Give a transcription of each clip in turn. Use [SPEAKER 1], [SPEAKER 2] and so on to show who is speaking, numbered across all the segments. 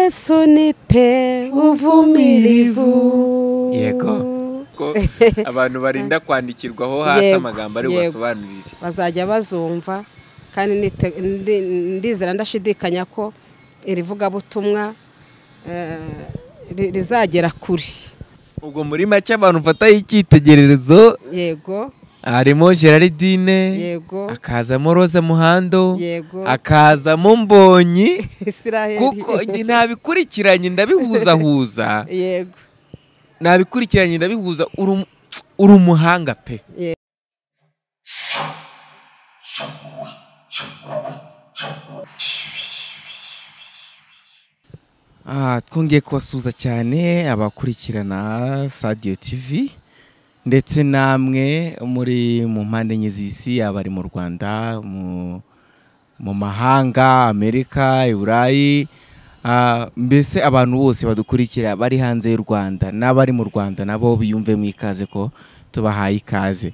[SPEAKER 1] Yesu nipe uvumilivu.
[SPEAKER 2] Yego ko abantu barinda kwandikirwaho hasi amagambo ari basobanurire
[SPEAKER 1] bazajya bazumva kandi ndizera ndashidikanya ko irivuga butumwa rizagera kuri.
[SPEAKER 2] ubwo muri make abantu mfata y'ikitegererezo
[SPEAKER 1] yego
[SPEAKER 2] harimo Gerardine,
[SPEAKER 1] yego
[SPEAKER 2] akazamo Rose Muhando,
[SPEAKER 1] yego
[SPEAKER 2] akazamo Mbonyi
[SPEAKER 1] Israel,
[SPEAKER 2] kuko ntabikurikiranye ndabihuza
[SPEAKER 1] yego
[SPEAKER 2] nabikurikiranye ndabihuza uri umuhanga pe. Twongeye kubasuhuza cyane abakurikirana Sadio TV ndetse namwe muri mu mpande enye z'isi, abari mu Rwanda, mu mahanga, Amerika, Burayi, mbese abantu bose badukurikira bari hanze y'u Rwanda n'abari mu Rwanda nabo biyumve mu ikaze ko tubahaye ikaze.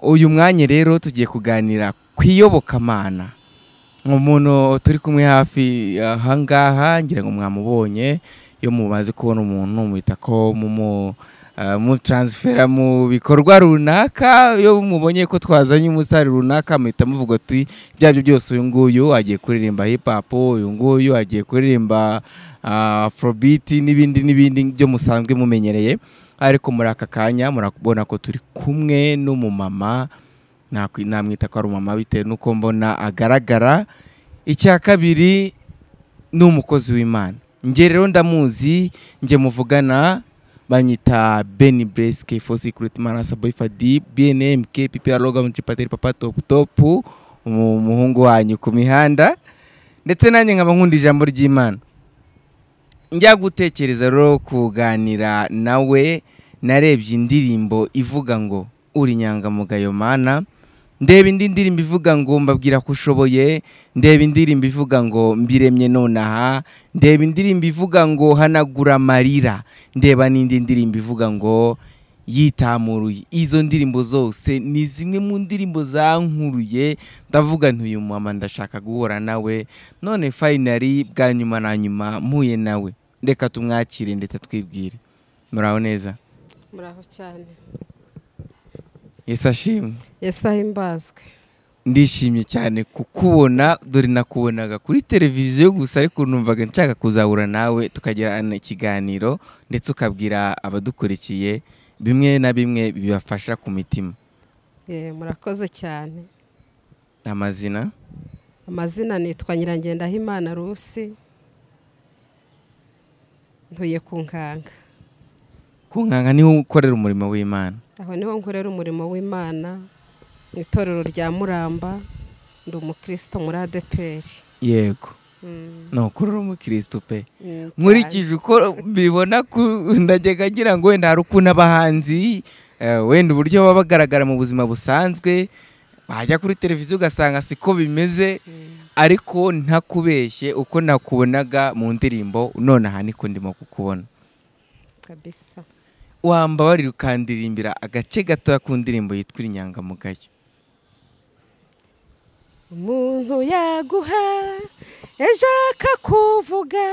[SPEAKER 2] Uyu mwanya rero tugiye kuganira ku iyobokamana. Umuntu turi kumwe hafi ahangaha ngira ngo mwamubonye, iyo mumaze kubona umuntu mwita ko mu transfera mu bikorwa runaka, iyo mubonye ko twazanye umusari runaka muhita muvuga ati byabyo byose uyu nguyu agiye kuririmba hip hop, uyu nguyu agiye kuririmba afrobeat n'ibindi byo musanzwe mumenyereye. Ariko muri aka kanya murabona ko turi kumwe n'umumama, namwita ko ari umumama bitewe nuko mbona agaragara. Icya kabiri ni umukozi w'Imana. Nge rero ndamuzi, nge muvugana banyita Benny Blaise K4 Secret Manasa Boy Fadi BNM KPP Aloga Mutipateri Papa Top umuhungu wanyu ku mihanda, ndetse nanjye nkaba nkunda ijambo ry'Imana. Njya gutekereza rero kuganira nawe, narebye indirimbo ivuga ngo uri nyangamugayo mana, ndeba indi ndirimbo ivuga ngo mbabwira ko ushoboye, ndeba indirimbo ivuga ngo mbiremye nonaha, ndeba indirimbo ivuga ngo hanagura amarira, ndeba n'indi ndirimbo ivuga ngo yitamuruye. Izo ndirimbo zose ni zimwe mu ndirimbo zankuruye, ndavuga nti uyu mama ndashaka guhura nawe, none finally bwa nyuma na nyuma mpuye nawe. Reka tumwakire ndetse twibwire. Muraho neza?
[SPEAKER 1] Muraho cyane.
[SPEAKER 2] Yesu ashimwe.
[SPEAKER 1] Yesu ahimbazwe.
[SPEAKER 2] Ndishimye cyane kukubona, dore nakubonaga kuri televiziyo gusa, ariko numvaga nshaka kuzahura nawe tukagirana ikiganiro ndetse ukabwira abadukurikiye bimwe na bimwe bibafasha ku mitima.
[SPEAKER 1] Murakoze cyane. Amazina nitwa Nyirangendahimana Rusi, ntuye ku Nkanga.
[SPEAKER 2] Ku Nkanga niho ukorera umurimo w'Imana?
[SPEAKER 1] Aho niho nkorera umurimo w'Imana mu itorero rya Muramba, ndi umukristo muri ADPR.
[SPEAKER 2] Yego. No kurura umukristo pe. Nkurikije uko bibona ndajyaga ngira ngo wenda hari ukuntu abahanzi wenda uburyo baba bagaragara mu buzima busanzwe, bajya kuri televiziyo ugasanga siko bimeze, ariko ntakubeshye uko nakubonaga mu ndirimbo none aha niko ndimo kukubona
[SPEAKER 1] kabisa.
[SPEAKER 2] Wambabarira ukandirimbira agace gato ku ndirimbo yitwa Inyangamugayo?
[SPEAKER 1] Umuntu yaguha ejo akakuvuga,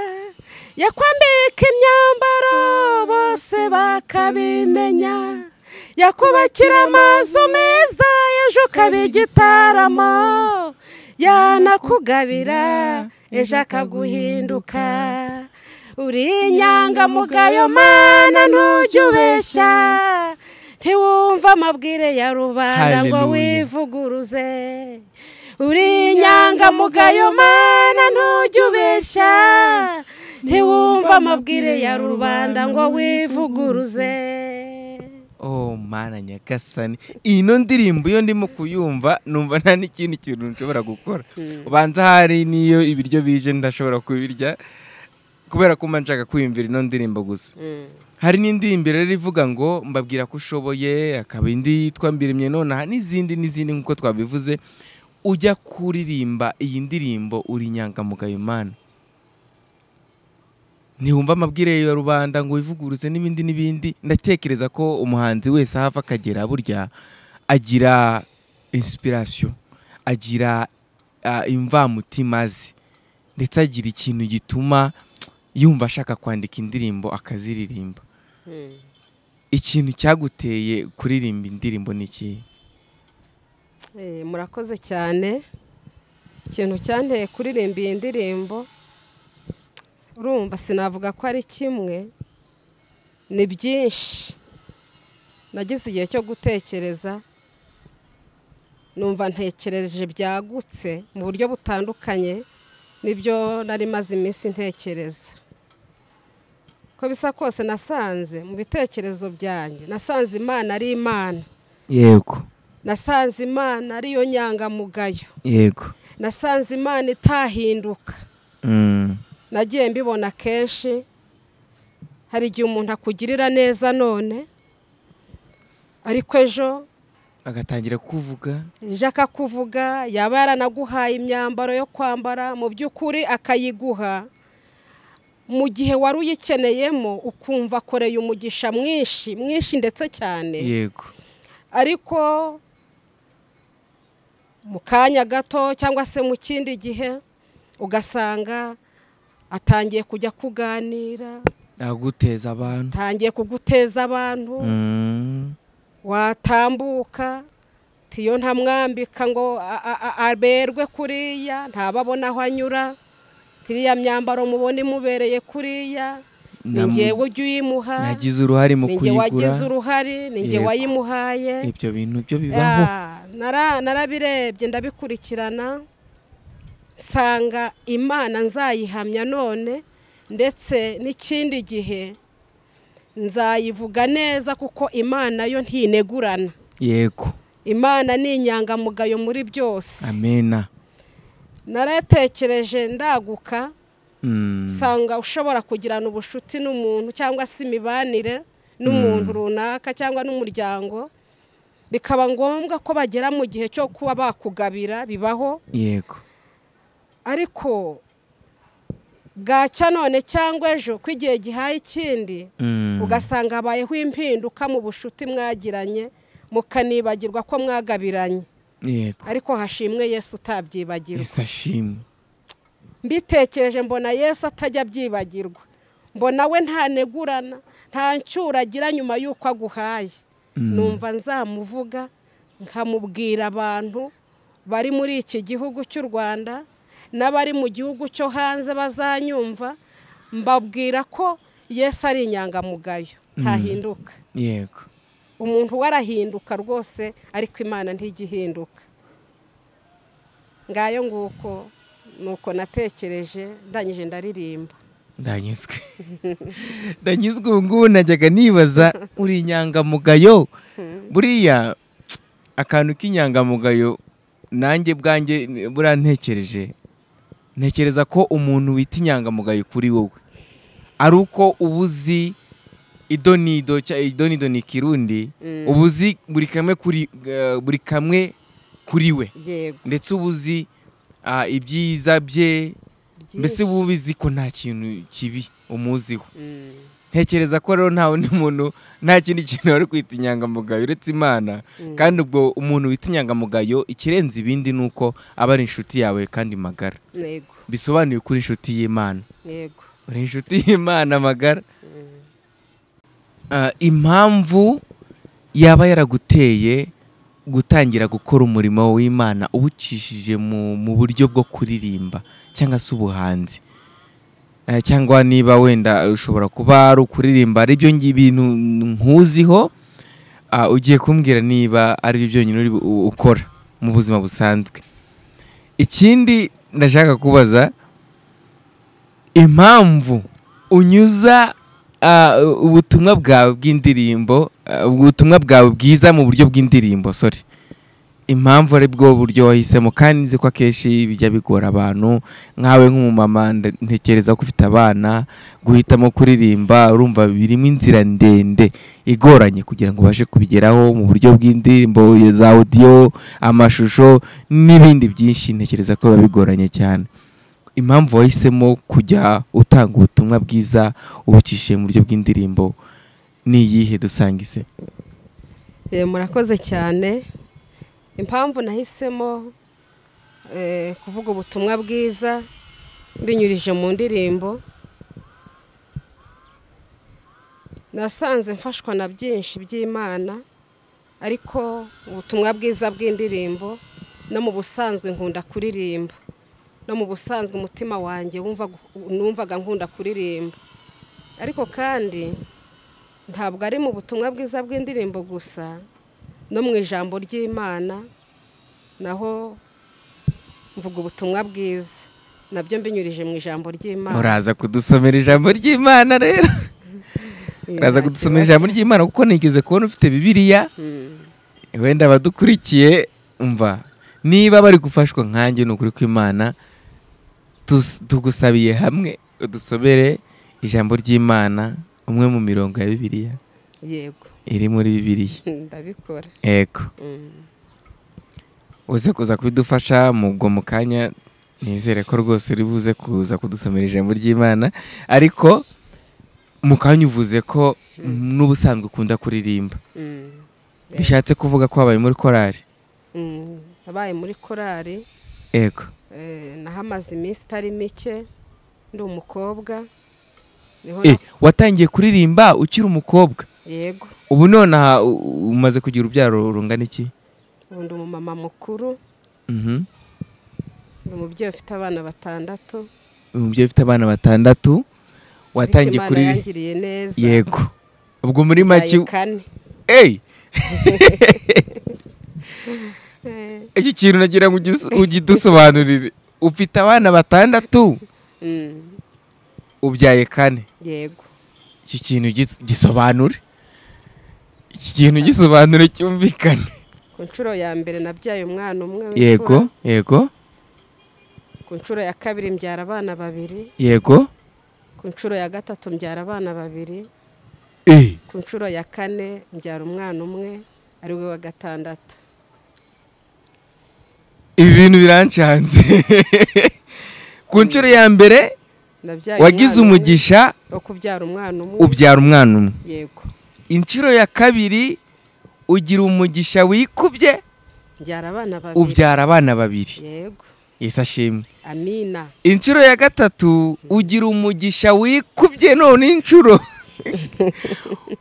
[SPEAKER 1] yakwambika imyambaro bose bakabimenya, yakubakira amazu meza ejo ukaba igitaramo, yanakugabira ejo akaguhinduka. Uri inyangamugayo mana ntujya ubeshya, ntiwumva amabwire ya rubanda ngo wivuguruze. Uri inyangamugayo mana ntujya ubeshya, ntiwumva amabwire ya rubanda ngo wivuguruze.
[SPEAKER 2] Oh mana nyagasani, ino ndirimbo iyo ndimo kuyumva numva nta n'ikindi kintu nshobora gukora. Ubanza hari niyo ibiryo bije ndashobora kubirya kubera ko nshaka kwiyumvira ino ndirimbo gusa. Hari n'indirimbo rero ivuga ngo mbabwira ko ushoboye, akaba indi yitwa mbiremye nonaha, n'izindi nk'uko twabivuze. Ujya kuririmba iyi ndirimbo uri inyangamugayo mana, ntiwumva amabwire ya rubanda ngo wivuguruze n'ibindi. Ndatekereza ko umuhanzi wese ahava akagera burya agira inspiration, agira imvamutima ze, ndetse agira ikintu gituma yumva ashaka kwandika indirimbo akaziririmba. Ikintu cyaguteye kuririmba indirimbo ni iki?
[SPEAKER 1] Murakoze cyane. Ikintu cyanteye kuririmba iyi ndirimbo, urumva sinavuga ko ari kimwe, ni byinshi. Nagize igihe cyo gutekereza, numva ntekereje byagutse mu buryo butandukanye nibyo nari maze iminsi ntekereza. Ko bisa kose nasanze mu bitekerezo byanjye, nasanze Imana ari Imana.
[SPEAKER 2] Yego.
[SPEAKER 1] Nasanze Imana ariyo nyangamugayo.
[SPEAKER 2] Yego.
[SPEAKER 1] Nasanze Imana itahinduka. Nagiye mbibona kenshi, hari igihe umuntu akugirira neza none, ariko ejo
[SPEAKER 2] agatangira kuvuga,
[SPEAKER 1] akakuvuga, yaba yaranaguhaye imyambaro yo kwambara, mu by'ukuri akayiguha mu gihe wari uyikeneyemo, ukumva akoreye umugisha mwinshi ndetse cyane.
[SPEAKER 2] Yego.
[SPEAKER 1] Ariko mu kanya gato cyangwa se mu kindi gihe ugasanga atangiye kujya kuganira,
[SPEAKER 2] aguteza abantu,
[SPEAKER 1] atangiye kuguteza abantu. Watambuka tiyo ntamwambika ngo aberwe kuriya, ntababona aho anyura, tiriya myambaro mubone mubereye kuriya, ninjye ujye uyimuha,
[SPEAKER 2] nagize uruhare mu kuyigura,
[SPEAKER 1] ninjye wagize uruhare, ninjye wayimuhaye.
[SPEAKER 2] Ibyo bintu byo bibaho.
[SPEAKER 1] Narabirebye ndabikurikirana, sanga Imana nzayihamya none, ndetse n'ikindi gihe nzayivuga neza, kuko Imana yo ntinegurana.
[SPEAKER 2] Yego.
[SPEAKER 1] Imana ni inyangamugayo muri byose.
[SPEAKER 2] Amena.
[SPEAKER 1] Naratekereje ndaguka, sanga ushobora kugirana ubushuti n'umuntu cyangwa se imibanire n'umuntu runaka cyangwa n'umuryango, bikaba ngombwa ko bagera mu gihe cyo kuba bakugabira, bibaho.
[SPEAKER 2] Yego.
[SPEAKER 1] Ariko bwacya none cyangwa ejo ko igihe gihaye ikindi, ugasanga habayeho impinduka mu bushuti mwagiranye, mukanibagirwa ko mwagabiranye.
[SPEAKER 2] Yego.
[SPEAKER 1] Ariko hashimwe Yesu utabyibagirwa.
[SPEAKER 2] Yesu ashimwe.
[SPEAKER 1] Mbitekereje mbona Yesu atajya byibagirwa, mbona we ntanegurana, nta nshyura agira nyuma y'uko aguhaye. Numva nzamuvuga, nkamubwira abantu bari muri iki gihugu cy'u Rwanda n'abari mu gihugu cyo hanze bazanyumva, mbabwira ko Yesu ari inyangamugayo, ntahinduka.
[SPEAKER 2] Yego.
[SPEAKER 1] Umuntu warahinduka rwose, ariko Imana ntigihinduka. Ngayo nguko nuko natekereje, ndangije ndaririmba. Ndanyuzwe ubu najyaga nibaza, uri inyangamugayo.
[SPEAKER 2] Buriya akantu k'inyangamugayo nanjye bwanjye burantekereje, ntekereza ko umuntu wita inyangamugayo kuri wowe ari uko ubuzi idonido ni Kirundi, ubuzi buri kamwe kuri we, ndetse ubuzi ibyiza bye, mbese ububizi ko nta kintu kibi umuziho. Ntekereza ko rero nta wundi muntu, nta kindi kintu wari kwita inyangamugayo uretse Imana. Kandi ubwo umuntu wita inyangamugayo, ikirenze ibindi ni uko aba ari inshuti yawe kandi magara. Bisobanuye kuri inshuti y'Imana.
[SPEAKER 1] Yego.
[SPEAKER 2] Uri inshuti y'Imana magara. Impamvu yaba yaraguteye gutangira gukora umurimo w'Imana ubucishije mu buryo bwo kuririmba cyangwa se ubuhanzi, cyangwa niba wenda ushobora kuba ari ukuririmba ari byo ibintu nkuziho, ugiye kumbwira niba ari byo byonyine ukora mu buzima busanzwe. Ikindi ndashaka kubaza, impamvu unyuza ubutumwa bwawe bw'indirimbo, ubutumwa bwawe bwiza mu buryo bw'indirimbo, impamvu ari bwo buryo wahisemo, kandi nzi ko akenshi bijya bigora abantu. Nkawe nk'umumama ntekereza ko ufite abana, guhitamo kuririmba urumva birimo inzira ndende igoranye kugira ngo ubashe kubigeraho mu buryo bw'indirimbo za audio, amashusho n'ibindi byinshi. Ntekereza ko biba bigoranye cyane. Impamvu wahisemo kujya utanga ubutumwa bwiza ubucishije mu buryo bw'indirimbo ni iyihe? Dusangize.
[SPEAKER 1] Murakoze cyane. Impamvu nahisemo kuvuga ubutumwa bwiza binyurije mu ndirimbo, nasanze mfashwa na byinshi by'Imana, ariko ubutumwa bwiza bw'indirimbo no mu busanzwe nkunda kuririmba, no mu busanzwe umutima wanjye numvaga nkunda kuririmba, ariko kandi ntabwo ari mu butumwa bwiza bw'indirimbo gusa, no mu ijambo ry'Imana naho mvuga ubutumwa bwiza, nabyo mbinyurije mu ijambo ry'Imana.
[SPEAKER 2] uraza kudusomera ijambo ry'Imana rero uraza kudusomera ijambo ry'Imana kuko nigeze kubona ufite Bibiliya. Wenda abadukurikiye umva, niba bari gufashwa nkanjye n'ukuri kw'Imana, tugusabiye hamwe udusomere ijambo ry'Imana, umwe mu mirongo ya Bibiliya.
[SPEAKER 1] Yego,
[SPEAKER 2] iri muri Bibiliya.
[SPEAKER 1] ndabikora.
[SPEAKER 2] Yego. uze kuza kubidufasha mu kanya, nizere ko rwose uri buze kuza kudusomera ijambo ry'Imana, ariko mu kanya uvuze ko n'ubusanzwe ukunda kuririmba. Bishatse kuvuga ko wabaye muri korari?
[SPEAKER 1] Nabaye muri korari.
[SPEAKER 2] Yego.
[SPEAKER 1] Nahamaze iminsi itari mike, ndi umukobwa.
[SPEAKER 2] Watangiye kuririmba ukiri umukobwa?
[SPEAKER 1] Yego.
[SPEAKER 2] Ubu none umaze kugira urubyaro rungana iki?
[SPEAKER 1] Ubu ndi umumama mukuru. Ndi umubyeyi ufite abana 6.
[SPEAKER 2] Umubyeyi ufite abana 6. Watangiye kuririmba?
[SPEAKER 1] Yangiriye neza.
[SPEAKER 2] Yego. Ubwo muri make iki kintu nagira ngo ugidusobanurire. Ufite abana 6, ubyaye 4.
[SPEAKER 1] Yego.
[SPEAKER 2] Iki kintu gisobanure. Iki kintu gisobanure cyumvikane.
[SPEAKER 1] Ku nshuro ya mbere nabyaye umwana umwe.
[SPEAKER 2] Yego, yego.
[SPEAKER 1] Ku nshuro ya kabiri mbyara abana 2.
[SPEAKER 2] Yego.
[SPEAKER 1] Ku nshuro ya gatatu mbyara abana 2. Ku nshuro ya 4 mbyara umwana umwe, ari we wa 6.
[SPEAKER 2] Ibi bintu birancanze. Ku nshuro ya mbere wagize umugisha
[SPEAKER 1] wo kubyara umwana umwe.
[SPEAKER 2] Ubyara umwana umwe.
[SPEAKER 1] Yego.
[SPEAKER 2] Inshuro ya kabiri ugira umugisha wikubye,
[SPEAKER 1] mbyara abana 2.
[SPEAKER 2] Ubyara abana 2.
[SPEAKER 1] Yego.
[SPEAKER 2] Yesu ashimwe.
[SPEAKER 1] Amina.
[SPEAKER 2] Inshuro ya gatatu ugira umugisha wikubye none inshuro.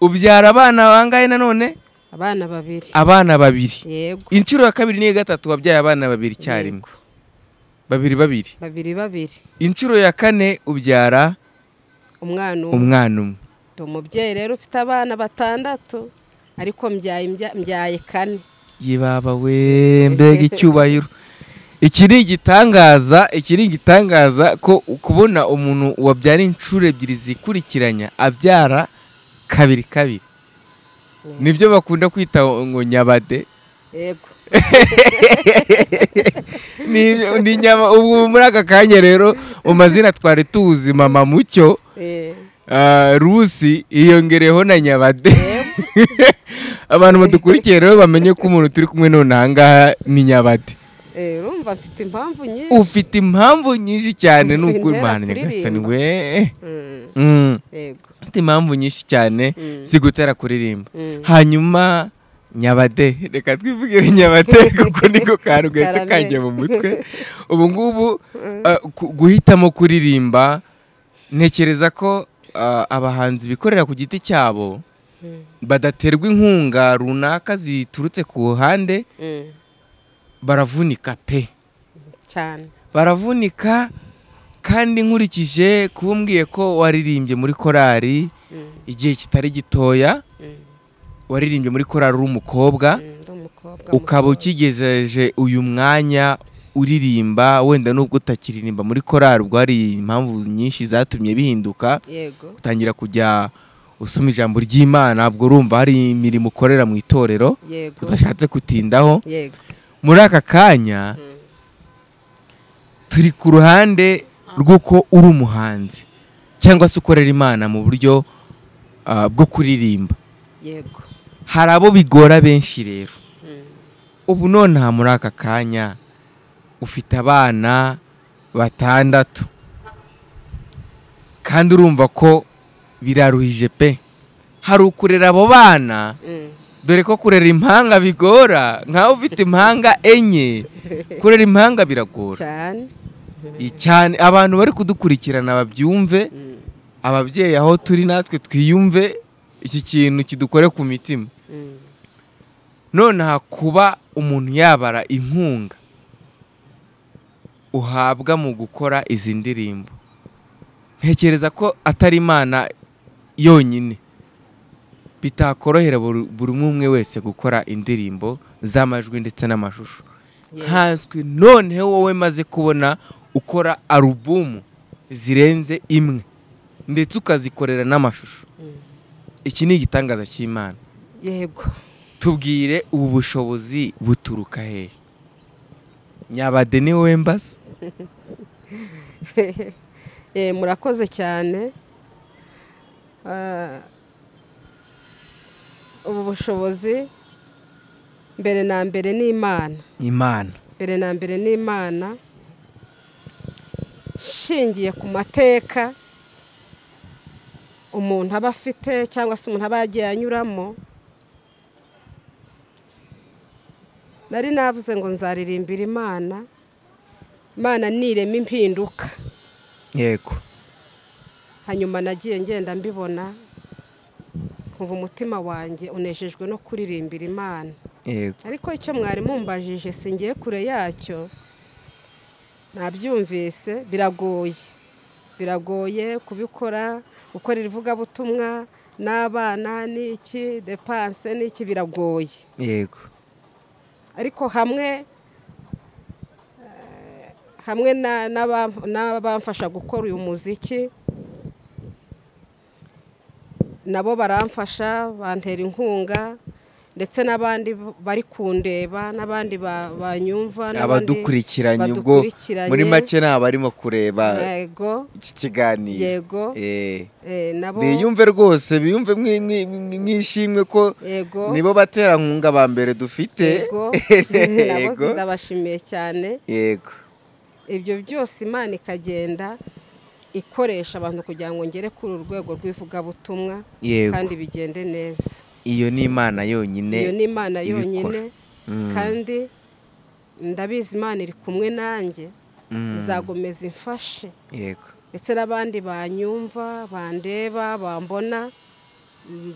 [SPEAKER 2] Ubyara abana bangahe nanone?
[SPEAKER 1] Abana 2.
[SPEAKER 2] Abana 2.
[SPEAKER 1] Yego.
[SPEAKER 2] Inshuro ya kabiri n'iya gatatu wabyaye abana 2 cyarimwe. 2. Inshuro ya 4 ubyara
[SPEAKER 1] umwana
[SPEAKER 2] umwe.
[SPEAKER 1] Ndi umubyeyi rero ufite abana 6, ariko mbyaye 4.
[SPEAKER 2] Yibaba we, mbega icyubahiro. Iki ni igitangaza ko kubona umuntu wabyara inshuro 2 zikurikiranya abyara 2. Nibyo bakunda kwita ngo nyabade.
[SPEAKER 1] Yego.
[SPEAKER 2] Ni nyama. Ubu muri aka kanya rero mu mazina twari tuzi Mama Mucyo, Rusi, iyongereho na Nyabade. Abantu badukurikiye rero bamenye ko umuntu turi kumwe none ahangaha ni Nyabade.
[SPEAKER 1] Urumva mfite impamvu nyinshi.
[SPEAKER 2] Ufite impamvu nyinshi cyane n'ukuri Mana Nyagasani we.
[SPEAKER 1] Yego.
[SPEAKER 2] Ufite impamvu nyinshi cyane zigutera kuririmba. Hanyuma Nyabade, reka twivugire Nyabade kuko niko kantu gahise kanjye mu mutwe. Ubu ngubu guhitamo kuririmba, ntekereza ko abahanzi bikorera ku giti cyabo badaterwa inkunga runaka ziturutse ku ruhande, baravunika pe
[SPEAKER 1] cyane.
[SPEAKER 2] Baravunika, kandi nkurikije kumbwiye ko waririmbye muri korari igihe kitari gitoya, waririmbye muri korari uri umukobwa, ukaba ukigejeje uyu mwanya uririmba, wenda nubwo utakiririmba muri korari ubwo hari impamvu nyinshi zatumye bihinduka.
[SPEAKER 1] Yego.
[SPEAKER 2] Utangira kujya usoma ijambo ry'Imana, ubwo urumva hari imirimo ukorera mu itorero tudashatse kutindaho.
[SPEAKER 1] Yego.
[SPEAKER 2] Muri aka kanya turi ku ruhande rw'uko uri umuhanzi cyangwa se ukorera Imana mu buryo bwo kuririmba.
[SPEAKER 1] Yego.
[SPEAKER 2] Hari abo bigora benshi rero. Ubu nonaha muri aka kanya ufite abana 6, kandi urumva ko biraruhije pe. Hari ukurera abo bana, dore ko kurera impanga bigora. Nkaho ufite impanga 4, kurera impanga biragora cyane. Abantu bari kudukurikirana babyumve, ababyeyi aho turi natwe twiyumve iki kintu kidukore ku mitima. None kuba umuntu yabara inkunga uhabwa mu gukora izi ndirimbo, ntekereza ko atari Imana yonyine bitakorohera buri umwe wese gukora indirimbo z'amajwi ndetse n'amashusho nkazwi. None wowe maze kubona ukora alubumu zirenze imwe ndetse ukazikorera n'amashusho, iki ni igitangaza cy'Imana.
[SPEAKER 1] Yego,
[SPEAKER 2] tubwire ubu bushobozi buturuka hehe? Nyabade ni wowe mbaza.
[SPEAKER 1] murakoze cyane. Ubu bushobozi mbere na mbere ni Imana. Mbere na mbere ni Imana, shingiye ku mateka umuntu aba afite cyangwa se umuntu aba yagiye anyuramo. Nari navuze ngo nzaririmbira Imana, Imana nirema impinduka.
[SPEAKER 2] Yego.
[SPEAKER 1] Hanyuma nagiye ngenda mbibona, kumva umutima wanjye unejejwe no kuririmbira Imana.
[SPEAKER 2] Yego.
[SPEAKER 1] Ariko icyo mwari mumbajije singiye kure yacyo, nabyumvise biragoye kubikora, gukorera ivugabutumwa n'abana n'iki, depanse n'iki, biragoye.
[SPEAKER 2] Yego.
[SPEAKER 1] Ariko hamwe n'abamfasha gukora uyu muziki, nabo baramfasha, bantera inkunga, ndetse n'abandi bari kundeba, n'abandi banyumva,
[SPEAKER 2] abadukurikiranye. Ubwo muri make nabo barimo kureba iki kiganiro.
[SPEAKER 1] Yego.
[SPEAKER 2] Nabo biyumve rwose, biyumve mwishimwe ko nibo baterankunga ba mbere dufite.
[SPEAKER 1] Nabo ndabashimiye cyane.
[SPEAKER 2] Yego.
[SPEAKER 1] Ibyo byose Imana ikagenda ikoresha abantu kugira ngo ngere kuri urwego rw'ivugabutumwa kandi bigende neza.
[SPEAKER 2] Iyo ni Imana yonyine.
[SPEAKER 1] Iyo ni Imana yonyine. Kandi ndabizi Imana iri kumwe nanjye, izagomeza imfashe.
[SPEAKER 2] Yego.
[SPEAKER 1] Ndetse n'abandi banyumva, bandeba, bambona,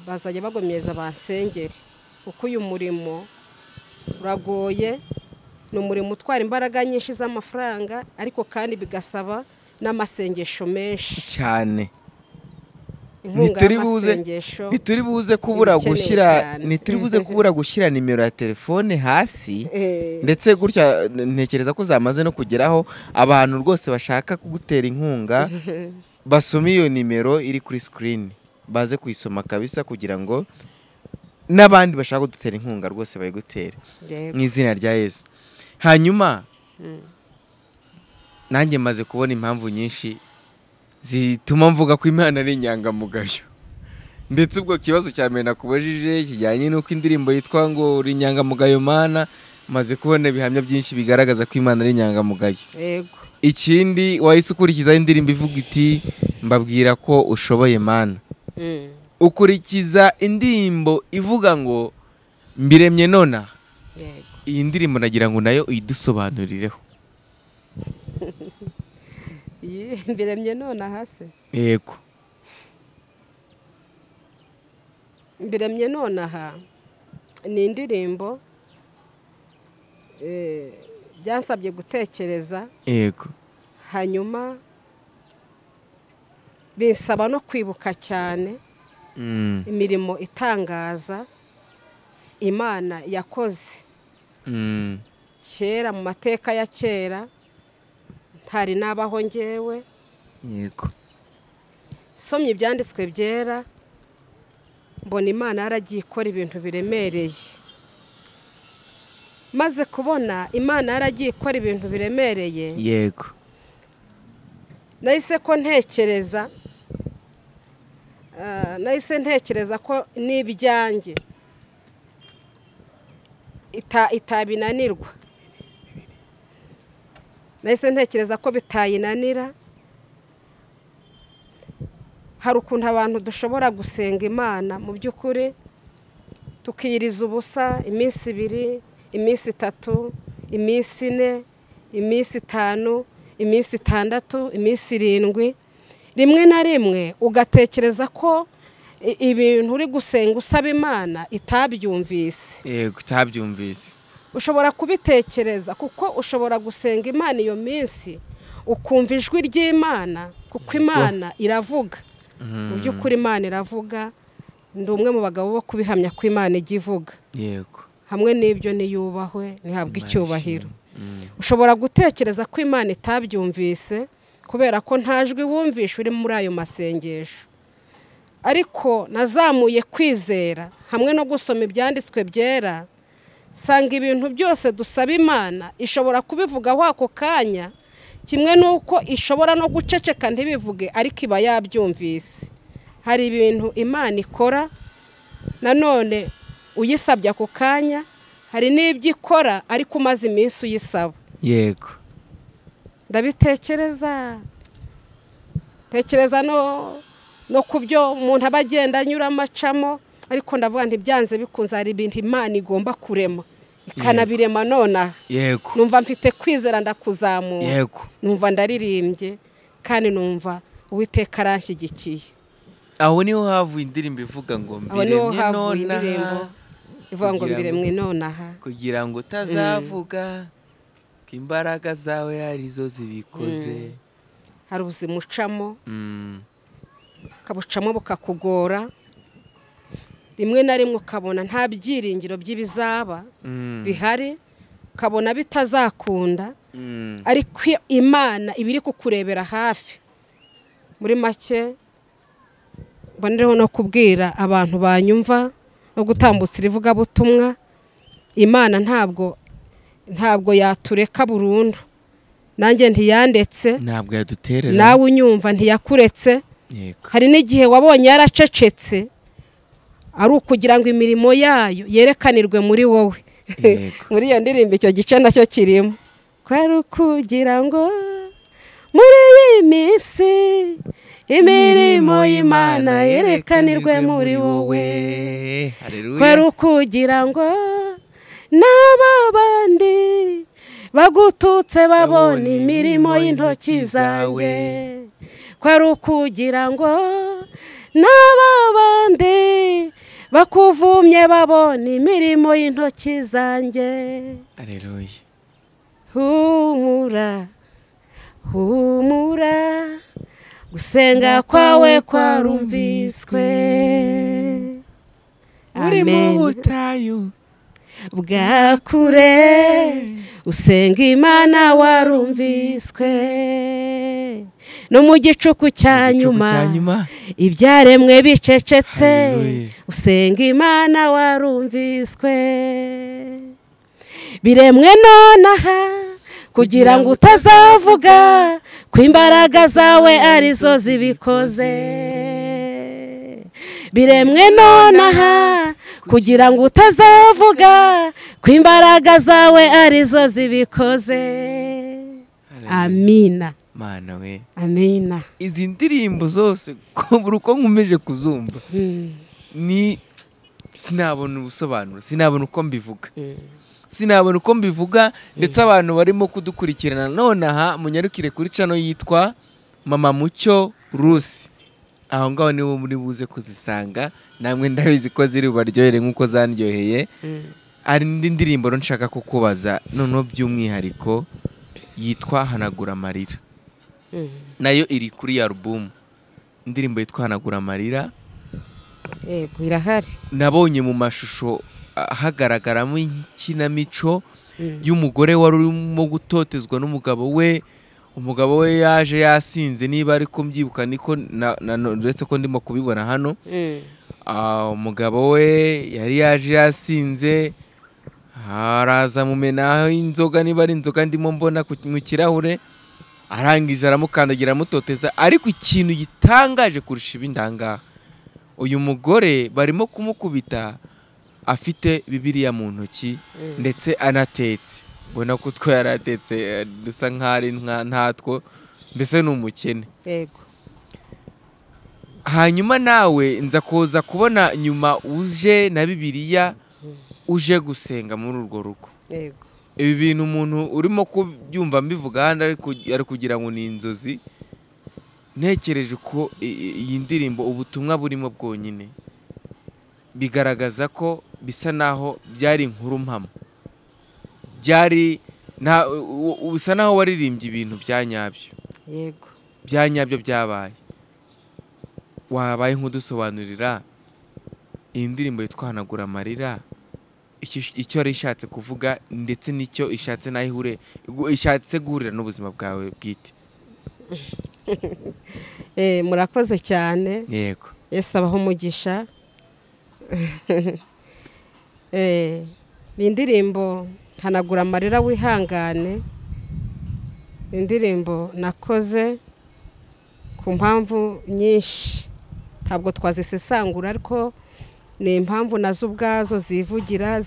[SPEAKER 1] bazajya bagomeza bansengere, kuko uyu murimo uragoye. Ni umurimo utwara imbaraga nyinshi z'amafaranga, ariko kandi bigasaba n'amasengesho menshi
[SPEAKER 2] cyane.
[SPEAKER 1] Ntituri
[SPEAKER 2] buze kubura gushyira nimero ya telefone hasi. Ndetse gutya ntekereza ko zamaze no kugeraho abantu rwose bashaka kugutera inkunga basoma iyo nimero iri kuri screen, baze kuyisoma kabisa, kugira ngo n'abandi bashaka kudutera inkunga rwose bayigutere mu izina rya Yesu. Hanyuma nanjye maze kubona impamvu nyinshi zituma mvuga ko Imana ari inyangamugayo. Ndetse ubwo kibazo cya mbere nakubajije kijyanye n'uko indirimbo yitwa ngo uri inyangamugayo Mana, maze kubona ibihamya byinshi bigaragaza ko Imana ari inyangamugayo.
[SPEAKER 1] Yego.
[SPEAKER 2] Ikindi wahise ukurikiza indirimbo ivuga iti mbabwira ko ushoboye Mana. Ukurikiza indirimbo ivuga ngo mbiremye nona.
[SPEAKER 1] Yego.
[SPEAKER 2] Iyi ndirimbo nagira ngo nayo uyidusobanurireho.
[SPEAKER 1] Mbiremye nona hase.
[SPEAKER 2] Yego.
[SPEAKER 1] Mbiremye nonaha ni indirimbo byansabye gutekereza.
[SPEAKER 2] Yego.
[SPEAKER 1] Hanyuma binsaba no kwibuka cyane imirimo itangaza Imana yakoze kera, mu mateka ya kera, ntari nabaho ngewe.
[SPEAKER 2] Yego.
[SPEAKER 1] Somye ibyanditswe byera, mbona Imana yaragiye ikora ibintu biremereye. Maze kubona Imana yaragiye ikora ibintu biremereye.
[SPEAKER 2] Yego.
[SPEAKER 1] Nahise ntekereza ko n'ibyanjye itabinanirwa. Nahise ntekereza ko bitayinanira. Hari ukuntu abantu dushobora gusenga Imana mu by'ukuri tukiyiriza ubusa iminsi 2, iminsi 3, iminsi 4, iminsi 5, iminsi 6, iminsi 7. Rimwe na rimwe ugatekereza ko ibintu uri gusenga usaba Imana itabyumvise.
[SPEAKER 2] yego itabyumvise.
[SPEAKER 1] Ushobora kubitekereza kuko ushobora gusenga Imana iyo minsi ukumva ijwi ry'Imana kuko Imana iravuga. Mu by'ukuri Imana iravuga, ndi umwe mu bagabo bo kubihamya ko Imana ijya ivuga.
[SPEAKER 2] Yego.
[SPEAKER 1] Hamwe n'ibyo niyubahwe ntihabwe icyubahiro. Ushobora gutekereza ko Imana itabyumvise kubera ko nta jwi wumvisha uri muri ayo masengesho. Ariko nazamuye kwizera hamwe no gusoma ibyanditswe byera, sanga ibintu byose dusaba Imana ishobora kubivugaho ako kanya, kimwe nuko ishobora no guceceka ntibivuge ariko iba yabyumvise. Hari ibintu Imana ikora nanone uyisabye ako kanya, hari n'ibyo ikora ariko umaze iminsi uyisaba.
[SPEAKER 2] Yego.
[SPEAKER 1] Ndabitekereza no kubyo umuntu aba agenda anyura amacamo, ariko ndavuga nti byanze bikunze hari ibintu Imana igomba kurema ikanabirema nonaha.
[SPEAKER 2] Yego.
[SPEAKER 1] Numva mfite kwizera ndakuzamura.
[SPEAKER 2] Yego.
[SPEAKER 1] Numva ndaririmbye kandi numva Uwiteka aranshyigikiye.
[SPEAKER 2] Aho niho havuye indirimbo ivuga ngo mbiremye nonaha,
[SPEAKER 1] ivuga ngo mbiremwe nonaha
[SPEAKER 2] kugira ngo utazavuga ko imbaraga zawe arizo zibikoze.
[SPEAKER 1] Hari ubuzima ucamo ukabucamo bukakugora, rimwe na rimwe ukabona nta byiringiro by'ibizaba bihari, ukabona bitazakunda, ariko Imana iba iri kukurebera hafi. Muri make mbonereho no kubwira abantu banyumva no gutambutsa irivugabutumwa, Imana ntabwo yatureka burundu. Nanjye ntiyandetse,
[SPEAKER 2] ntabwo yaduterera,
[SPEAKER 1] nawe unyumva ntiyakuretse. Hari n'igihe wabonye yaracecetse ari ukugira ngo imirimo yayo yerekanirwe muri wowe. Muri iyo ndirimbo icyo gice nacyo kirimo, kwari ukugira ngo muri iyi minsi imirimo y'Imana yerekanirwe muri wowe. Kwari ukugira ngo n'aba bandi bagututse babona imirimo y'intoki zanjye. Kwari ukugira ngo n'aba bandi bakuvumye babona imirimo y'intoki zanjye.
[SPEAKER 2] Haleluya.
[SPEAKER 1] Humura, humura, gusenga kwawe kwarumviswe.
[SPEAKER 2] Uri mu butayu
[SPEAKER 1] bwa kure, usenga Imana warumviswe. No mu gicuku cya nyuma ibyaremwe bicecetse, usenga Imana warumviswe. Biremwe nonaha kugira ngo utazavuga ko imbaraga zawe arizo zibikoze. Biremwe nonaha kugira ngo utazavuga ko imbaraga zawe arizo zibikoze. Amina.
[SPEAKER 2] Mana we.
[SPEAKER 1] Amina.
[SPEAKER 2] Izi ndirimbo zose uko nkomeje kuzumva ni sinabona ubusobanuro, sinabona uko mbivuga. Sinabona uko mbivuga, ndetse abantu barimo kudukurikirana nonaha munyarukire kuri channel yitwa Mama Mucyo Rusi. Aho ngaho nibo muri buze kuzisanga, namwe ndabizi ko ziri baryohere nkuko zanryoheye. Ari indi ndirimbo nshaka kukubaza noneho by'umwihariko yitwa Hanagura Amarira. Nayo iri kuri album. Indirimbo yitwa Hanagura Amarira.
[SPEAKER 1] Yego irahari.
[SPEAKER 2] Nabonye mu mashusho hagaragaramo ikinamico y'umugore wari urimo gutotezwa n'umugabo we. Umugabo we yaje yasinze, niba ariko mbyibuka niko ndetse ko ndimo kubibona hano. Umugabo we yari yaje yasinze, araza mumenaho inzoga, niba ari inzoga ndimo mbona mu kirahure, arangije aramukandagira amutoteza. Ariko ikintu gitangaje kurusha ibindangaha, uyu mugore barimo kumukubita afite Bibiliya mu ntoki ndetse anatetse. Bona ko twa yaratetse dusa nk'ari ntatwo, mbese n'umukene.
[SPEAKER 1] Yego.
[SPEAKER 2] Hanyuma nawe nza koza kubona nyuma uje na Bibiliya uje gusenga muri urwo rugo.
[SPEAKER 1] Yego.
[SPEAKER 2] Ibi bintu umuntu urimo kubyumva mbivuga handi ari kugira ngo ni inzozi, ntekereje ko iyi ndirimbo ubutumwa burimo bwonyine bigaragaza ko bisa naho byari inkuru mpamo, bisa naho waririmbye ibintu bya nyabyo.
[SPEAKER 1] yego
[SPEAKER 2] bya nyabyo byabaye. Wabaye nk'udusobanurira iyi ndirimbo yitwa Hanagura Amarira icyo yari ishatse kuvuga ndetse n'icyo ishatse guhurira n'ubuzima bwawe bwite.
[SPEAKER 1] murakoze cyane.
[SPEAKER 2] Yego.
[SPEAKER 1] Yesu abaho umugisha. Ni indirimbo Hanagura Amarira wihangane, indirimbo nakoze ku mpamvu nyinshi, ntabwo twazisesangura ariko ni impamvu nazo ubwazo zivugira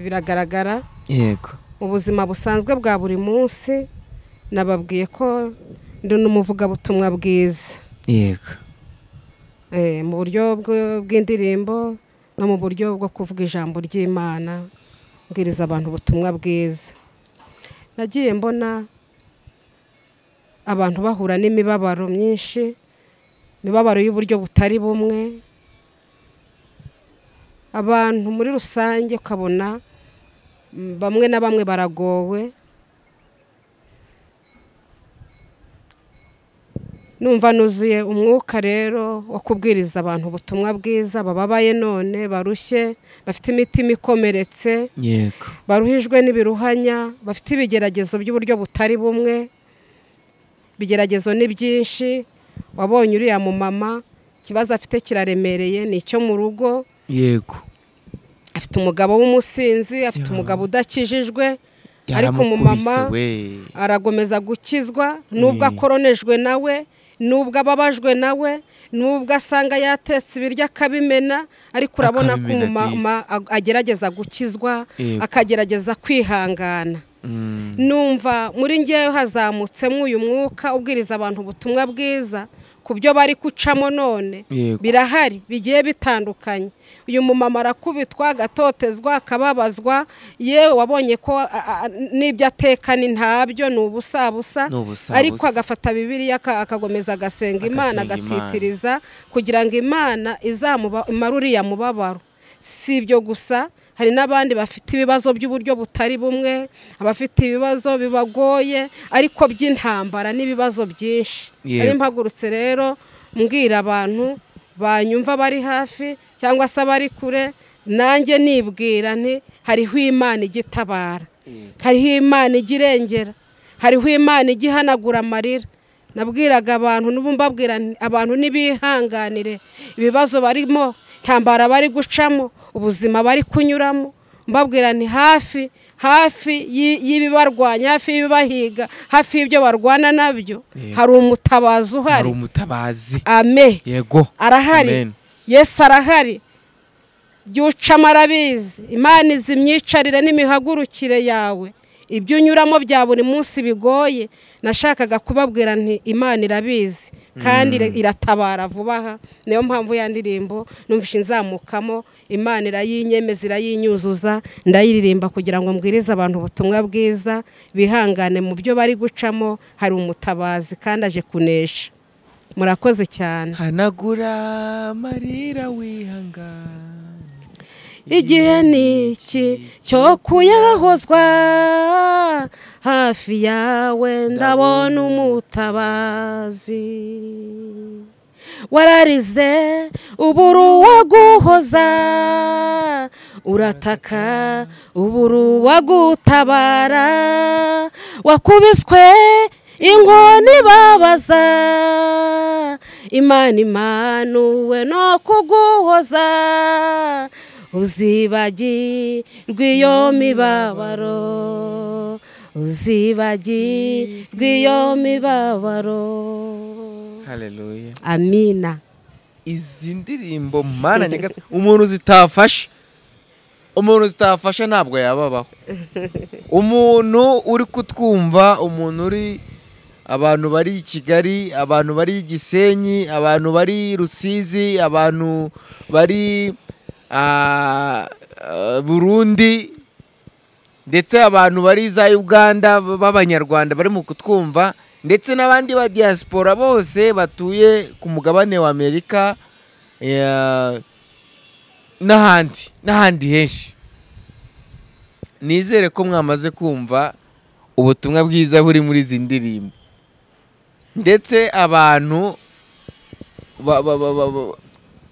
[SPEAKER 1] biragaragara.
[SPEAKER 2] Yego.
[SPEAKER 1] Mu buzima busanzwe bwa buri munsi nababwiye ko ndi n'umuvugabutumwa bwiza.
[SPEAKER 2] Yego.
[SPEAKER 1] Mu buryo bw'indirimbo no mu buryo bwo kuvuga ijambo ry'Imana, mbwiriza abantu ubutumwa bwiza. Nagiye mbona abantu bahura n'imibabaro myinshi, imibabaro y'uburyo butari bumwe. Abantu muri rusange ukabona bamwe na bamwe baragowe. Numva nuzuye umwuka rero wo kubwiriza abantu ubutumwa bwiza, bababaye none, barushye, bafite imitima ikomeretse.
[SPEAKER 2] Yego.
[SPEAKER 1] Baruhijwe n'ibiruhanya, bafite ibigeragezo by'uburyo butari bumwe. Bigeragezo ni byinshi. Wabonye uriya mu mama ikibazo afite kiraremereye, ni icyo mu rugo.
[SPEAKER 2] Yego.
[SPEAKER 1] Afite umugabo w'umusinzi, afite umugabo udakijijwe, ariko umumama aragomeza gukizwa nubwo akoronejwe nawe, nubwo ababajwe nawe, nubwo asanga yatetse ibiryo akabimena, ariko urabona ko umumama agerageza gukizwa, akagerageza kwihangana. Numva muri ngewe hazamutsemo uyu mwuka ubwiriza abantu ubutumwa bwiza ku byo bari gucamo none. Birahari bigiye bitandukanye. Uyu mumama arakubitwa, agatotezwa, akababazwa, yewe wabonye ko n'ibyo ateka ni ntabyo, ni ubusabusa, ariko agafata Bibiliya akagomeza agasenga Imana, agatitiriza kugira ngo Imana izamumare uriya mubabaro. Si ibyo gusa, hari n'abandi bafite ibibazo by'uburyo butari bumwe, abafite ibibazo bibagoye ariko by'intambara n'ibibazo byinshi. Ari mpagurutse rero mbwira abantu banyumva bari hafi cyangwa se bari kure, nanjye nibwira nti hariho Imana igitabara, hariho Imana igirengera, hariho Imana igihanagura amarira. Nabwiraga abantu n'ubumbabwira abantu nibihanganire ibibazo barimo, ntambara bari gucamo, ubuzima bari kunyuramo. Mbabwira ni hafi y'ibibarwanya, hafi y'ibibahiga, hafi y'ibyo barwana nabyo, hari umutabazi uhari.
[SPEAKER 2] Hari umutabazi.
[SPEAKER 1] Amen.
[SPEAKER 2] Yego.
[SPEAKER 1] Arahari.
[SPEAKER 2] Amen.
[SPEAKER 1] Yesu arahari. Byucamo arabizi. Imana izi imyicarire n'imihagurukire yawe. Ibyo unyuramo bya buri munsi bigoye, nashakaga kubabwira nti Imana irabizi kandi iratabara vuba aha. Niyo mpamvu ya ndirimbo numvishe nzamukamo, Imana irayinyemeza, irayinyuzuza, ndayiririmba kugira ngo mbwirize abantu ubutumwa bwiza, bihangane mu byo bari gucamo, hari umutabazi kandi aje kunesha. Murakoze cyane.
[SPEAKER 2] Hanagura amarira wihangane,
[SPEAKER 1] igihe ni iki cyo kuyahozwa, hafi yawe ndabona umutabazi. Wararize uburu waguhoza, urataka uburu wagutabara, wakubiswe inkoni babaza, Imana imanuwe no kuguhoza, uzibagirwe iyo mibabaro, uzibagirwe iyo mibabaro.
[SPEAKER 2] Haleluya.
[SPEAKER 1] Amina.
[SPEAKER 2] Izi ndirimbo Mana nyagasani, umuntu zitafasha ntabwo yababaho. Umuntu uri kutwumva, umuntu uri, abantu bari i Kigali, abantu bari i Gisenyi, abantu bari Rusizi, abantu bari Burundi, ndetse abantu bari za Uganda b'abanyarwanda bari mu kutwumva, ndetse n'abandi ba diaspora bose batuye ku mugabane wa Amerika n'ahandi henshi. Nizere ko mwamaze kumva ubutumwa bwiza buri muri izi ndirimbo, ndetse abantu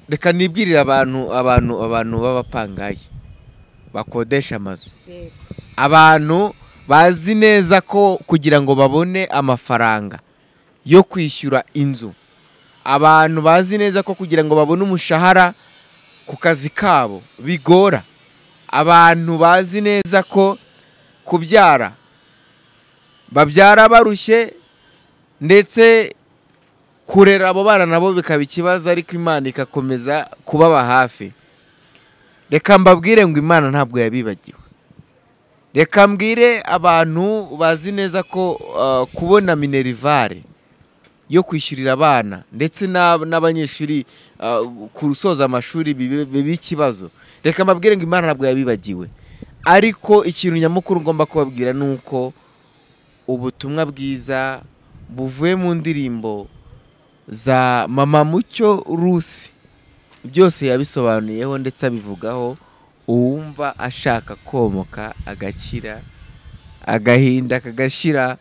[SPEAKER 2] reka nibwirira abantu b'abapangayi bakodesha amazu, abantu bazi neza ko kugira ngo babone amafaranga yo kwishyura inzu, abantu bazi neza ko kugira ngo babone umushahara ku kazi kabo bigora, abantu bazi neza ko kubyara babyara barushye, ndetse kurera abo bana nabo bikaba ikibazo, ariko Imana ikakomeza kubaba hafi. Reka mbabwire ngo Imana ntabwo yabibagiwe. Reka mbwire abantu bazi neza ko kubona minerivare yo kwishyurira abana ndetse n'abanyeshuri kusoza amashuri bibe ikibazo. Reka mbabwire ngo Imana ntabwo yabibagiwe, ariko ikintu nyamukuru ngomba kubabwira ni uko ubutumwa bwiza buvuye mu ndirimbo za Mama Mucyo Rusi byose yabisobanuyeho ndetse abivugaho. Uwumva ashaka komoka agakira, agahinda kagashira,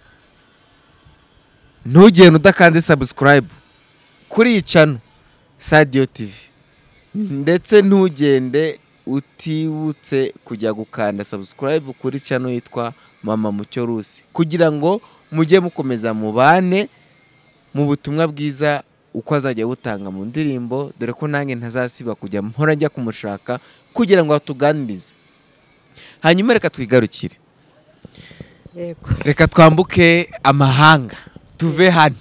[SPEAKER 2] ntugende udakanze subscribe kuri iyi channel Sadio TV, ndetse ntugende utibutse kujya gukanda subscribe kuri channel yitwa Mama Mucyo Rusi, kugira ngo mujye mukomeza mubane mu butumwa bwiza uko azajya butanga mu ndirimbo, dore ko nange ntazasiba kujya mpora njya kumushaka kugira ngo atuganirize. Hanyuma reka twigarukire, reka twambuke amahanga tuve hano.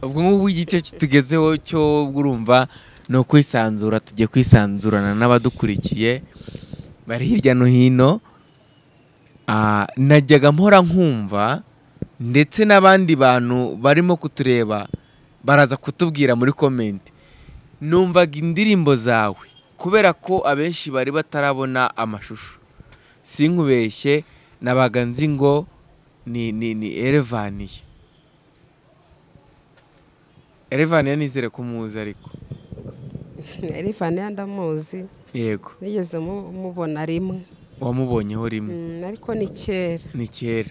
[SPEAKER 2] Ubwo ngubu igice kitugezeho cyo urumva no kwisanzura, tujye kwisanzurana n'abadukurikiye bari hirya no hino. Najyaga mpora nkumva, ndetse n'abandi bantu barimo kutureba baraza kutubwira muri comment, numvaga indirimbo zawe kubera ko abenshi bari batarabona amashusho. Sinkubeshye, nabaga nzi ngo ni Elevania. Elevania nizere ko muzi, ariko
[SPEAKER 1] Elevania ndamuzi.
[SPEAKER 2] Yego,
[SPEAKER 1] nigeze mubona rimwe.
[SPEAKER 2] Wamubonyeho rimwe?
[SPEAKER 1] Ariko ni kera.
[SPEAKER 2] Ni kera.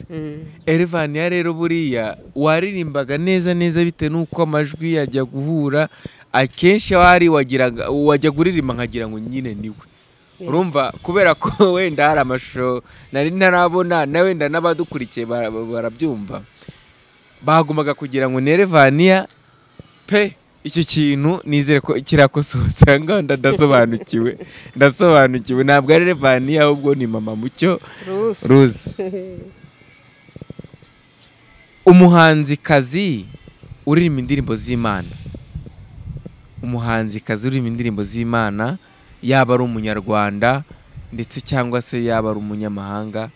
[SPEAKER 2] Elevania rero buriya waririmbaga neza neza bite nuko amajwi yajya guhura, akenshi wajya kuririmba nkagira ngo nyine niwe. Urumva kubera ko wenda hari amashusho nari ntarabona, na wenda n'abadukurikiye barabyumva, bagumaga kugira ngo ni Elevania pe. Icyo kintu nizere ko kirakosoza, nganda ndasobanukiwe, ntabwo ari Elevania ahubwo ni Mama Mucyo Rusi. Umuhanzikazi uririmba indirimbo z'Imana, umuhanzikazi uririmba indirimbo z'Imana, yaba ari umunyarwanda ndetse cyangwa se yaba ari umunyamahanga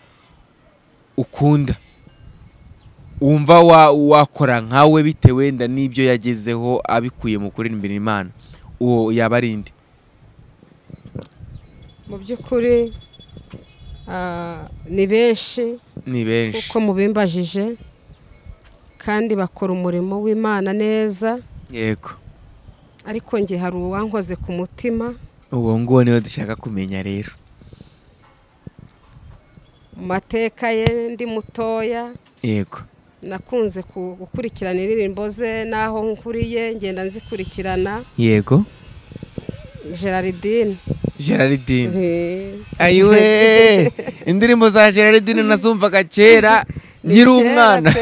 [SPEAKER 2] ukunda, wumva wakora nkawe bitewe wenda n'ibyo yagezeho abikuye mu kuririmbira Imana, uwo yaba ari inde?
[SPEAKER 1] Mu by'ukuri ni benshi kuko mubimbajije, kandi bakora umurimo w'Imana neza.
[SPEAKER 2] Yego,
[SPEAKER 1] ariko nge hari uwankoze ku mutima.
[SPEAKER 2] Uwo nguwo niwe dushaka kumenya rero.
[SPEAKER 1] Mu mateka ye ndi mutoya.
[SPEAKER 2] Yego,
[SPEAKER 1] nakunze gukurikirana indirimbo ze, naho nkuriye ngenda nzikurikirana.
[SPEAKER 2] Yego,
[SPEAKER 1] Geraldine.
[SPEAKER 2] Ayiwe, indirimbo za Geraldine nazumvaga kera nkiri umwana.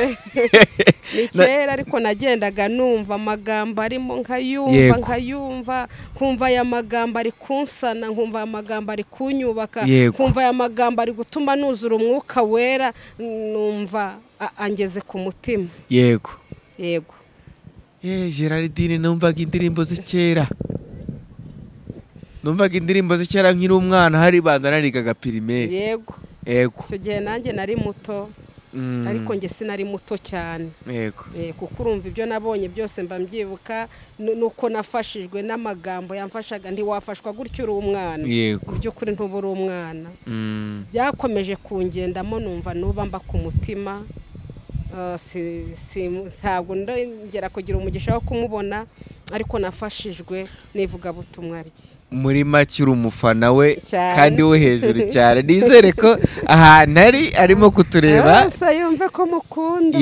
[SPEAKER 1] Ni kera, ariko nagendaga numva amagambo arimo nkayumva, kumva aya magambo ari kunsana, nkumva aya magambo ari kunyubaka, kumva aya magambo ari gutuma nuzura umwuka wera, numva angeze ku mutima.
[SPEAKER 2] Yego,
[SPEAKER 1] Geraldine
[SPEAKER 2] numvaga indirimbo ze kera. Nkiri umwana, hari banza narigaga primaire.
[SPEAKER 1] Yego, icyo gihe nanjye nari muto, ariko nge sinari muto cyane.
[SPEAKER 2] Yego,
[SPEAKER 1] kuko urumva ibyo nabonye byose mba mbyibuka, nuko nafashijwe n'amagambo yamfashaga. Ntiwafashwa gutyo uri umwana.
[SPEAKER 2] Yego,
[SPEAKER 1] by'ukuri ntuba uri umwana. Byakomeje kungendamo, numva nuba mba ku mutima, ntabwo ndongera kugira umugisha wo kumubona, ariko nafashijwe n'ivugabutumwa rye.
[SPEAKER 2] muri make uri umufana we
[SPEAKER 1] Cyane.
[SPEAKER 2] kandi wo hejuru cyane. Nizere ko ahantu arimo kutureba
[SPEAKER 1] yumve ko mukunda.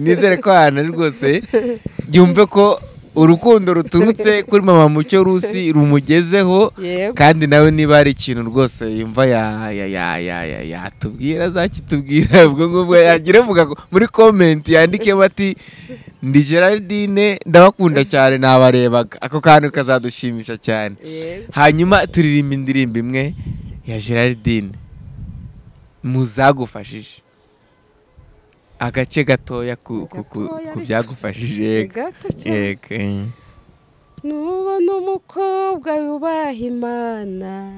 [SPEAKER 2] nizere ko ahantu ari rwose yumve ko urukundo ruturutse kuri Mama Mucyo Rusi rumugezeho,
[SPEAKER 1] Yego.
[SPEAKER 2] kandi nawe niba hari ikintu rwose yumva yatubwira azakitubwira. ubwo ngubwo yagire muri comment yandikemo ati ndi Geraldine ndabakunda cyane nabarebaga. Ako kantu kazadushimisha cyane.
[SPEAKER 1] Yego.
[SPEAKER 2] Hanyuma turirimba indirimbo imwe ya Geraldine muzagufashije, agace gatoya ku byagufashije.
[SPEAKER 1] Gato cyane. Nubona umukobwa yubaha Imana,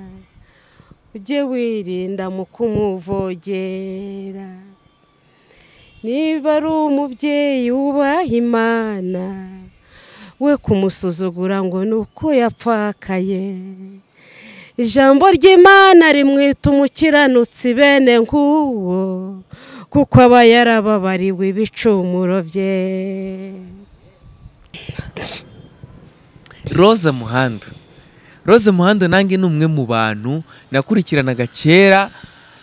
[SPEAKER 1] ujye wirinda mu kumuvogera. Niba ari umubyeyi wubaha Imana, we kumusuzugura ngo ni uko yapfakaye. Ijambo ry'Imana rimwita umukiranutsi bene nk'uwo, kuko aba yarababariwe ibicumuro bye.
[SPEAKER 2] Rose Muhando nange ni umwe mu bantu nakurikiranaga kera,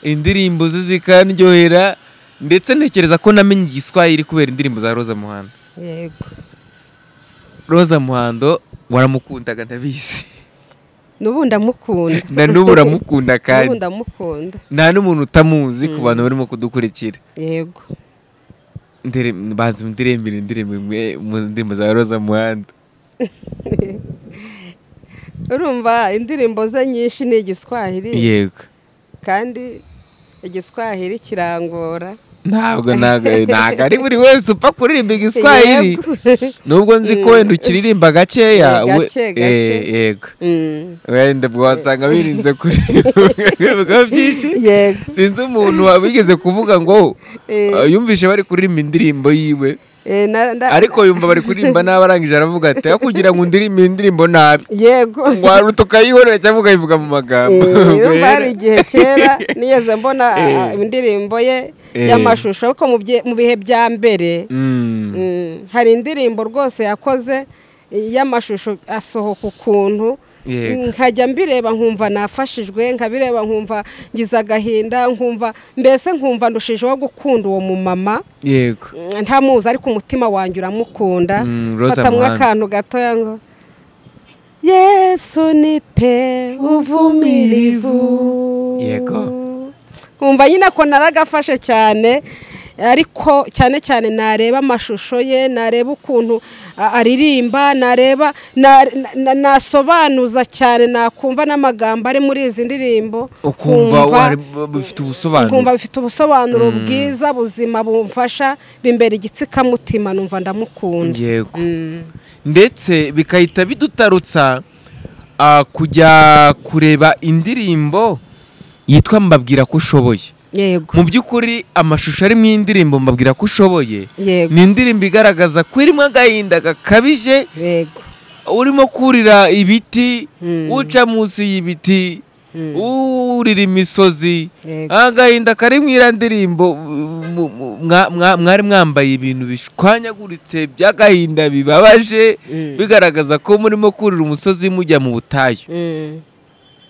[SPEAKER 2] indirimbo ze zikanryohera, ndetse ntekereza ko namenye igiswahili kubera indirimbo za Rose Muhando.
[SPEAKER 1] Yego.
[SPEAKER 2] Rose Muhando waramukundaga ndabizi.
[SPEAKER 1] Nubu ndamukunda.
[SPEAKER 2] Na nubu uramukunda kandi.
[SPEAKER 1] Nubu ndamukunda.
[SPEAKER 2] Nta n'umuntu utamuzi ku bantu barimo kudukurikira.
[SPEAKER 1] Yego.
[SPEAKER 2] Banza indirimbo imwe mu ndirimbo za Rose Muhando.
[SPEAKER 1] Urumva indirimbo ze nyinshi ni igiswahili.
[SPEAKER 2] Yego.
[SPEAKER 1] Kandi igiswahili kirangora.
[SPEAKER 2] Ntabwo ari buri wese upfa kuririmba igiswahili. Nubwo nzi ko wenda ukiririmba gakeya. Yego. Wenda wasanga wirinze kuririmba byinshi.
[SPEAKER 1] Yego.
[SPEAKER 2] Sinzi umuntu wabigeze kuvuga ngo yumvishe bari kuririmba indirimbo yiwe, ariko yumva bari kuririmba nabi, arangije aravuga ati kugira ngo ndirimbe indirimbo nabi.
[SPEAKER 1] Yego.
[SPEAKER 2] Ngo tukayihorera cyangwa ukayivuga mu magambo.
[SPEAKER 1] Bari igihe kera niyeze mbona indirimbo ye y'amashusho, ariko mu bihe bya mbere hari indirimbo rwose yakoze y'amashusho asohoka ukuntu, nkajya mbireba nkumva nafashijwe, nkabireba nkumva ngize agahinda, nkumva ndushijeho gukunda uwo mumama.
[SPEAKER 2] Yego.
[SPEAKER 1] Ntamuzi ariko umutima wanjye uramukunda. Fatamwe akantu gatoya ngo Yesu nipe uvumilivu.
[SPEAKER 2] Yego.
[SPEAKER 1] Nkumva nyine ko naragafashe cyane, ariko cyane cyane nareba amashusho ye, nareba ukuntu aririmba, nareba nasobanuza cyane, nakumva n'amagambo ari muri izi ndirimbo,
[SPEAKER 2] ukumva bifite ubusobanuro.
[SPEAKER 1] Nkumva bifite ubusobanuro bwiza buzima bumfasha bimbera igitsikamutima, numva ndamukunda.
[SPEAKER 2] Yego. Ndetse bikahita bidutarutsa kujya kureba indirimbo yitwa Mbabwira ko ushoboye.
[SPEAKER 1] Yego.
[SPEAKER 2] Mu by'ukuri amashusho ari mu indirimbo Mbabwira ko ushoboye, ni indirimbo igaragaza ko irimo agahinda gakabije.
[SPEAKER 1] Yego.
[SPEAKER 2] Urimo kurira ibiti, uca munsi y'ibiti, urira imisozi, agahinda kari mu ndirimbo. Mwari mwambaye ibintu bishwanyaguritse by'agahinda bibabaje, bigaragaza ko murimo kurira umusozi mujya mu butayu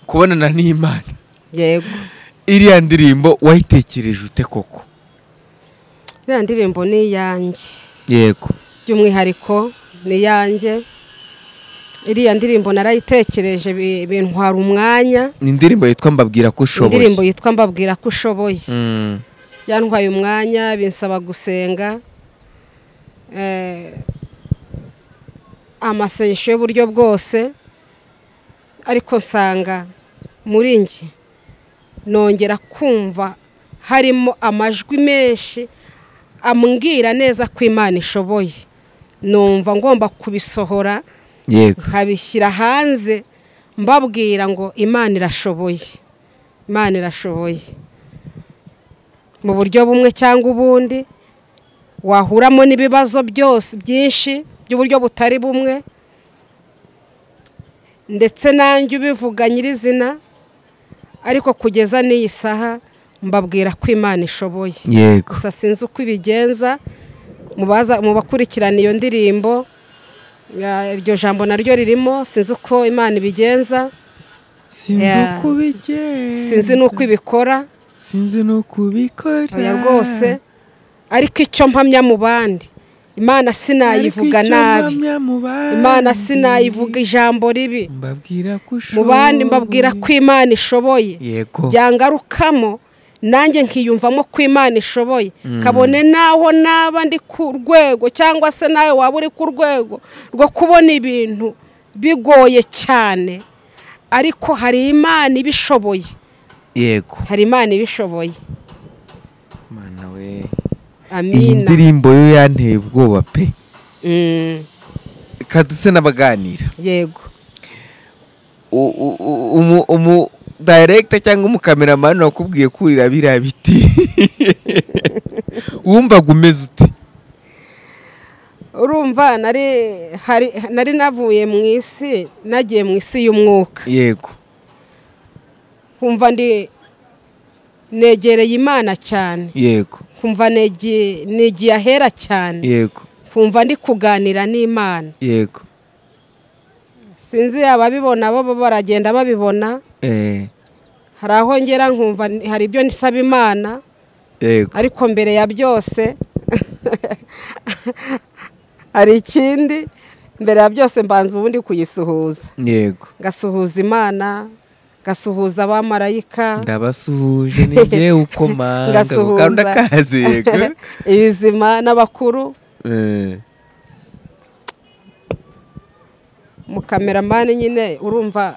[SPEAKER 2] kubonana n'Imana.
[SPEAKER 1] Yego.
[SPEAKER 2] Iriya ndirimbo wayitekereje ute koko?
[SPEAKER 1] Iriya ndirimbo ni iyanjye.
[SPEAKER 2] Yego.
[SPEAKER 1] By'umwihariko ni iyanjye. Iriya ndirimbo narayitekereje bintwara umwanya.
[SPEAKER 2] Ni indirimbo yitwa Mbabwira ko ushoboye.
[SPEAKER 1] Indirimbo yitwa Mbabwira ko ushoboye. Yantwaye umwanya, binsaba gusenga, amasengesho y'uburyo bwose, ariko nsanga muri njye nongera kumva harimo amajwi menshi ambwira neza ko Imana ishoboye. Numva ngomba kubisohora, nkabishyira hanze, mbabwira ngo Imana irashoboye, Imana irashoboye. Mu buryo bumwe cyangwa ubundi wahuramo n'ibibazo byose byinshi by'uburyo butari bumwe, ndetse nanjye ubivuga nyirizina, ariko kugeza n'iyi saha mbabwira ko Imana ishoboye.
[SPEAKER 2] yego
[SPEAKER 1] Gusa sinzi uko ibigenza mu bakurikirana iyo ndirimbo, iryo jambo naryo ririmo, sinzi uko Imana ibigenza,
[SPEAKER 2] sinzi uko bigenza,
[SPEAKER 1] sinzi n'uko ibikora,
[SPEAKER 2] sinzi n'uko ubikora
[SPEAKER 1] rwose, ariko icyo mpamya mu bandi, Imana sinayivuga nabi, Imana sinayivuga ijambo ribi, mu bandi mbabwira ko Imana ishoboye. Byangarukamo nanjye nkiyumvamo ko Imana ishoboye, kabone naho naba ndi ku rwego cyangwa se nawe waba uri ku rwego rwo kubona ibintu bigoye cyane, ariko hari Imana ibishoboye.
[SPEAKER 2] Yego,
[SPEAKER 1] hari Imana ibishoboye.
[SPEAKER 2] Mana we,
[SPEAKER 1] amina.
[SPEAKER 2] Iyi ndirimbo yo yanteye ubwoba pe. Kaduse n'abaganira.
[SPEAKER 1] Yego.
[SPEAKER 2] Umu director cyangwa umukameraman wakubwiye kurira biriya biti wumvaga umeze ute?
[SPEAKER 1] Urumva nari navuye mu isi, nagiye mu isi y'umwuka.
[SPEAKER 2] Yego.
[SPEAKER 1] Kumva negereye Imana cyane.
[SPEAKER 2] Yego.
[SPEAKER 1] Kumva negiye ahera cyane.
[SPEAKER 2] Yego.
[SPEAKER 1] Kumva ndi kuganira n'Imana.
[SPEAKER 2] Yego.
[SPEAKER 1] Sinzi ababibona bo baragenda babibona. Hari aho ngera nkumva hari ibyo nisaba Imana.
[SPEAKER 2] Yego.
[SPEAKER 1] Ariko mbere ya byose hari ikindi, mbere ya byose mbanza ubundi kuyisuhuza.
[SPEAKER 2] Yego.
[SPEAKER 1] Gasuhuza Imana, gasuhuza abamarayika.
[SPEAKER 2] Ndabasuhuje ninjye ukomanga
[SPEAKER 1] gasuhuza
[SPEAKER 2] kazi. Yego.
[SPEAKER 1] Izima n'abakuru. Mukameraman nyine urumva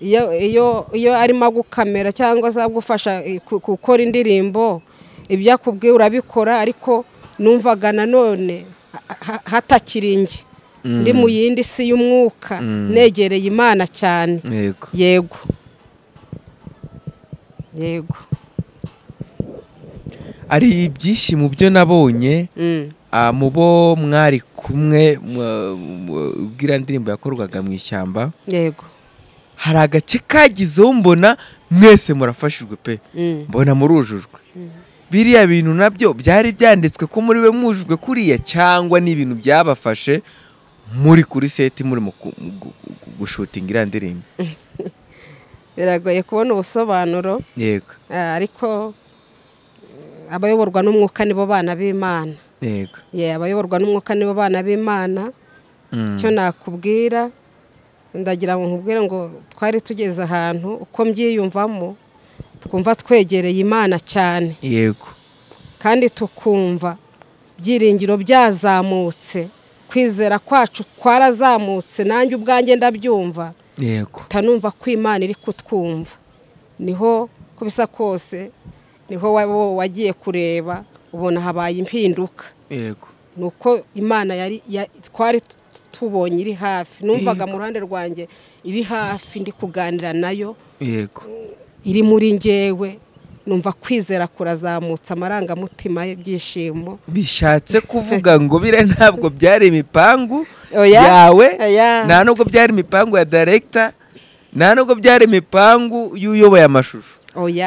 [SPEAKER 1] iyo arimo gukamera cyangwa se gufasha gukora indirimbo, ibyo akubwiye urabikora, ariko numvaga nanone hatakiringe ndi mu yindi si y'umwuka, negereye Imana cyane.
[SPEAKER 2] Yego.
[SPEAKER 1] Yego. Yego.
[SPEAKER 2] Ari ibyishimo byo nabonye mu bo mwari kumwe ubwira ndirimbo yakorwaga mu ishyamba.
[SPEAKER 1] Yego.
[SPEAKER 2] Hari agace kagizeho mbona mwese murafashijwe pe, mbona murujujwe. Biriya bintu nabyo byari byanditswe ko muri we mwujujwe kuriya, cyangwa ni ibintu byabafashe muri kuri seti muri mu gushutinga iriya ndirimbo?
[SPEAKER 1] Biragoye kubona ubusobanuro.
[SPEAKER 2] Yego.
[SPEAKER 1] Ariko abayoborwa n'umwuka nibo bana b'Imana.
[SPEAKER 2] Yego.
[SPEAKER 1] Abayoborwa n'umwuka nibo bana b'Imana. Icyo nakubwira, ndagira ngo nkubwire ngo twari tugeze ahantu uko mbyiyumvamo, twumva twegereye Imana cyane.
[SPEAKER 2] Yego.
[SPEAKER 1] Kandi tukumva byiringiro byazamutse, kwizera kwacu kwarazamutse, nanjye ubwanjye ndabyumva.
[SPEAKER 2] Yego.
[SPEAKER 1] Tanumva ko Imana iri kutwumva. Niho kubisa kose, niho wagiye kureba ubona habaye impinduka.
[SPEAKER 2] Yego.
[SPEAKER 1] Nuko Imana twari tubonye iri hafi, numvaga mu ruhande rwanjye iri hafi, ndi kuganira nayo.
[SPEAKER 2] Yego.
[SPEAKER 1] Iri muri ngewe, numva kwizera kurazamutse, amarangamutima y'ibyishimo.
[SPEAKER 2] Bishatse kuvuga ngo bire ntabwo byari imipangu yawe, nta nubwo byari imipangu ya director, nta nubwo byari imipangu y'uyoboye amashusho,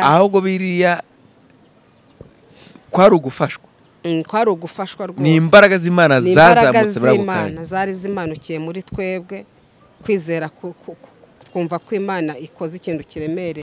[SPEAKER 2] ahubwo biriya kwari ugufashwa.
[SPEAKER 1] Kwari ugufashwa rwose.
[SPEAKER 2] Ni imbaraga z'Imana zazamutse
[SPEAKER 1] baragukanye. Zari zimanukiye muri twebwe, kwizera twumva ko Imana ikoze ikintu kiremereye.